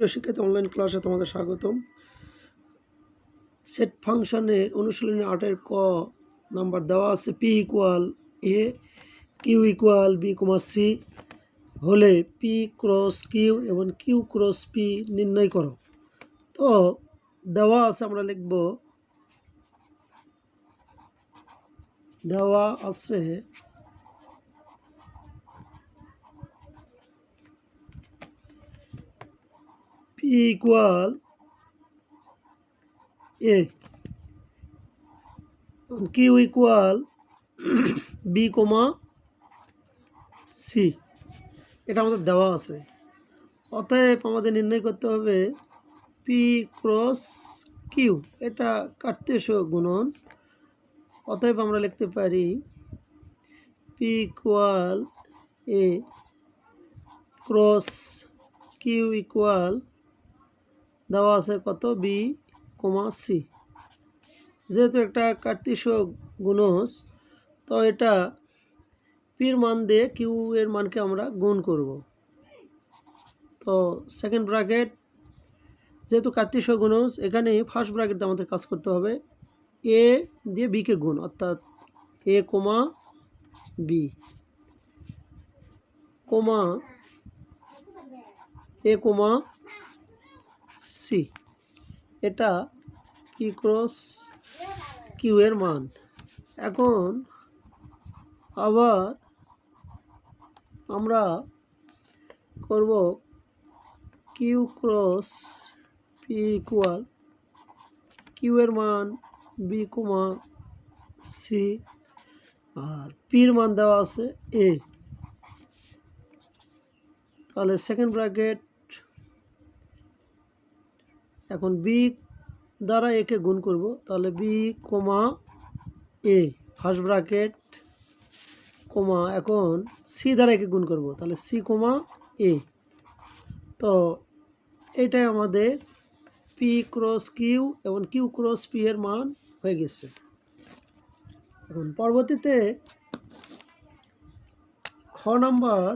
প্রিয় শিক্ষার্থী, অনলাইন ক্লাসে তোমাদের স্বাগতম। সেট ফাংশনের অনুশীলনী 8-এর ক নাম্বার দেওয়া আছে পি ইকুয়াল এ Q equal B comma C হলে পি ক্রস কিউ এবং কিউ ক্রস পি নির্ণয় করো। তো দেওয়া আছে, আমরা লিখব দেওয়া আছে পি ইকুয়াল এ Q equal B comma C, এটা আমাদের দেওয়া আছে। অতএব আমাদের নির্ণয় করতে হবে পি ক্রস কিউ, এটা কার্তেশীয় গুণন। অতএব আমরা লিখতে পারি পি ইকুয়াল এ ক্রস কিউ ইকুয়াল দেওয়া আছে কত, বি কমা সি। যেহেতু একটা কার্তেশীয় গুণজ, তো এটা পির মান দিয়ে কিউ এর মানকে আমরা গুণ করব। তো সেকেন্ড ব্র্যাকেট, যেহেতু কার্তেশীয় গুণজ, এখানে ফার্স্ট ব্র্যাকেট দিয়ে আমাদের কাজ করতে হবে। এ দিয়ে বিকে গুণ, অর্থাৎ A comma B comma A comma C, এটা পি ক্রস কিউ এর মান। এখন আবার আমরা করব Q cross P equal Q এর মান বি কমা সি, আর পির মান দেওয়া আছে এ। তাহলে সেকেন্ড ব্র্যাকেট, এখন বি দ্বারা একে গুণ করব, তাহলে বি কমা এ ফার্স্ট ব্র্যাকেট কমা, এখন সি দ্বারা একে গুণ করব, তাহলে সি কমা এ। তো এটাই আমাদের পি ক্রস কিউ এবং কিউ ক্রস পি এর মান হয়ে গেছে। এখন পরবর্তীতে খ নাম্বার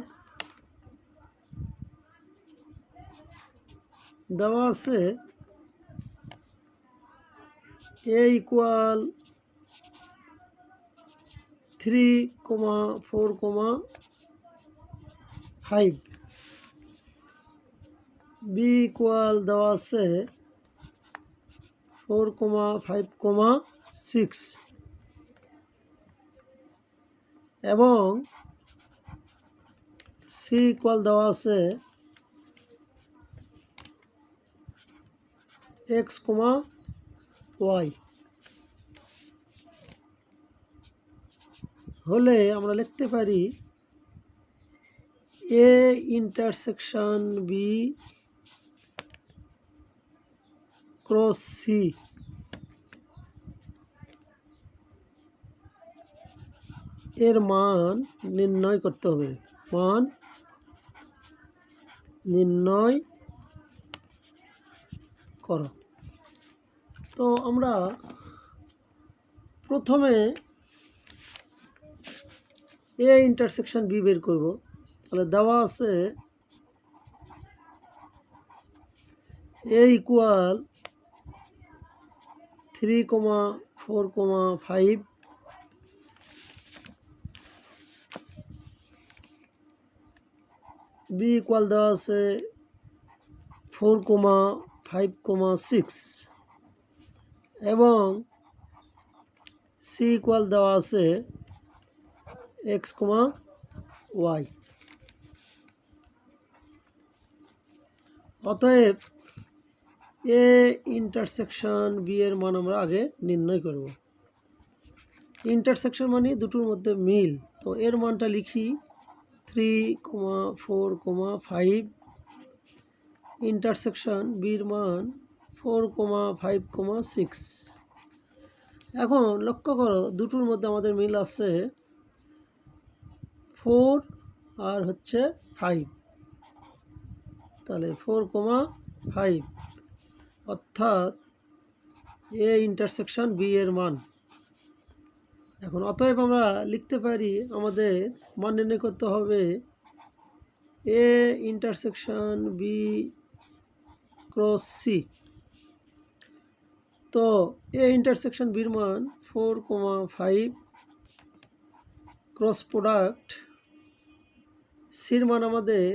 দেওয়া আছে এ ইকুয়াল 3,4,5, বি ইকুয়াল দেওয়া আছে 4,5,6 এবং সি ইকুয়াল দেওয়া আছে এক্স কমা ওয়াই। হলে আমরা লিখতে পারি A intersection B cross C এর মান নির্ণয় করতে হবে। মান নির্ণয় করো। তো আমরা প্রথমে এ ইন্টারসেকশন বি বের করব। তাহলে দেওয়া আছে এ ইকুয়াল 3,4,5, বি ইকুয়াল দেওয়া আছে 4,5,6 এবং সি ইকুয়াল দেওয়া আছে এক্স কমা ওয়াই। অতএব এ ইন্টারসেকশন বি এর মান আমরা আগে নির্ণয় করব। ইন্টারসেকশন মানে দুটোর মধ্যে মিল, তো এর মানটা লিখি 3,4,5, ইন্টারসেকশন বির মান 4,5,6। এখন লক্ষ্য করো, দুটোর মধ্যে আমাদের মিল আছে 4 আর হচ্ছে 5, তাহলে 4,5, অর্থাৎ এ ইন্টারসেকশন বি এর মান। এখন অতএব আমরা লিখতে পারি, আমাদের মান নির্ণয় করতে হবে A intersection B cross C. তো এ ইন্টারসেকশন বির মান 4,5, ক্রস প্রোডাক্ট সির মান আমাদের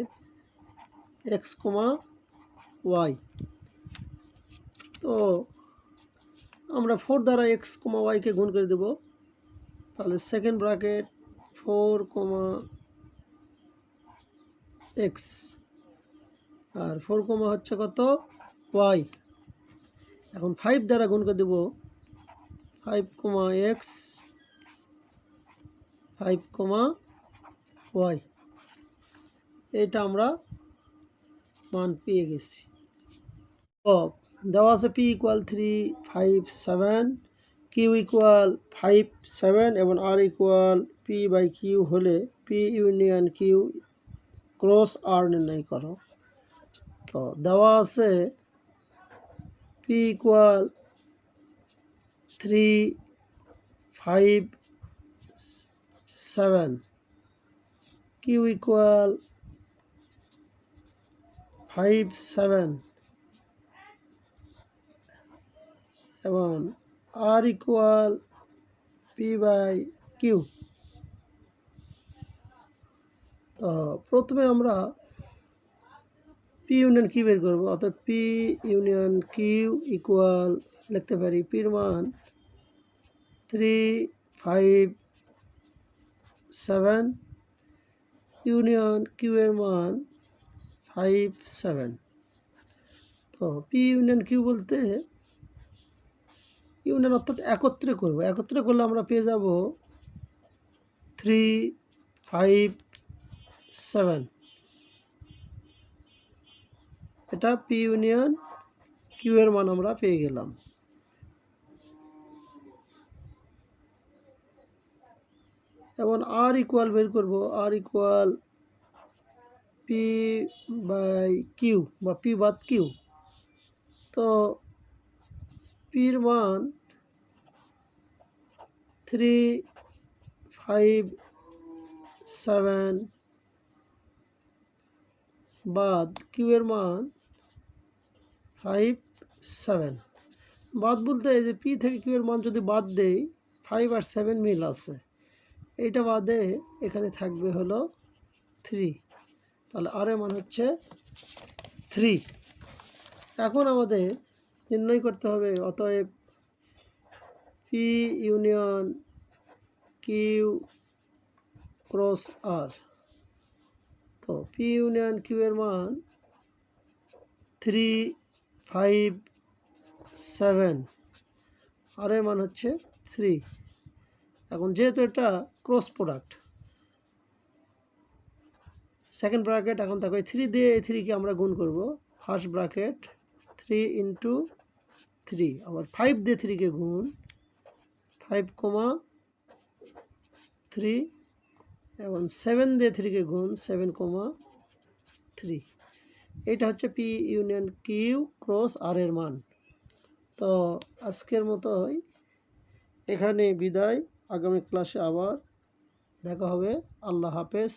x, y। তো আমরা 4 দ্বারা x, y কে গুণ করে দেব, তাহলে সেকেন্ড ব্র্যাকেট 4, x আর 4, হচ্ছে কত y। এখন 5 দ্বারা গুণ করে দেব 5, x 5, y। এটা আমরা মান পেয়ে গেছি। তো দেওয়া আছে p ইকুয়াল 3, 5, 7, q ইকুয়াল 5, 7 এবং r equal p by q হলে p union q cross r নির্ণয় করো। তো দেওয়া আছে p ইকুয়াল 3, 5, 7, q ইকুয়াল 5, 7 এবং r equal p by q। তো প্রথমে আমরা p ইউনিয়ন q বের করবো, অর্থাৎ p ইউনিয়ন q ইকুয়াল লিখতে পারি p এর মান 3, 5, 7 ইউনিয়ন q এর মান 5, 7। তো p ইউনিয়ন q বলতে ইউনিয়ন অর্থাৎ একত্রে করব, একত্রে করলে আমরা পেয়ে যাব 3, 5, 7। এটা p ইউনিয়ন q এর মান আমরা পেয়ে গেলাম। এবং r ইকুয়াল বের করব, r equal p by q বা p বাদ q। তো p এর মান 3, 5, 7 বাদ q এর মান 5, 7। বাদ বলতে এই যে p থেকে q এর মান যদি বাদ দেই 5 আর 7 মিল আছে, এইটা বাদে এখানে থাকবে হলো 3, তাহলে r এর মান হচ্ছে 3। এখন আমাদের নির্ণয় করতে হবে, অতএব p union q cross r। তো p ইউনিয়ন q এর মান 3, 5, 7, r এর মান হচ্ছে 3। এখন যেহেতু এটা ক্রস প্রোডাক্ট, সেকেন্ড ব্র্যাকেট এখন তাকে 3 দিয়ে এই 3 কে আমরা গুণ করব। ফার্স্ট ব্র্যাকেট 3 ইন্টু 3, আবার 5 দিয়ে 3 কে গুণ 5, 3 এবং 7 দিয়ে 3 কে গুণ 7, 3। এটা হচ্ছে p union q cross r এর মান। তো আজকের মতোই এখানে বিদায়, আগামী ক্লাসে আবার দেখা হবে। আল্লাহ হাফেজ।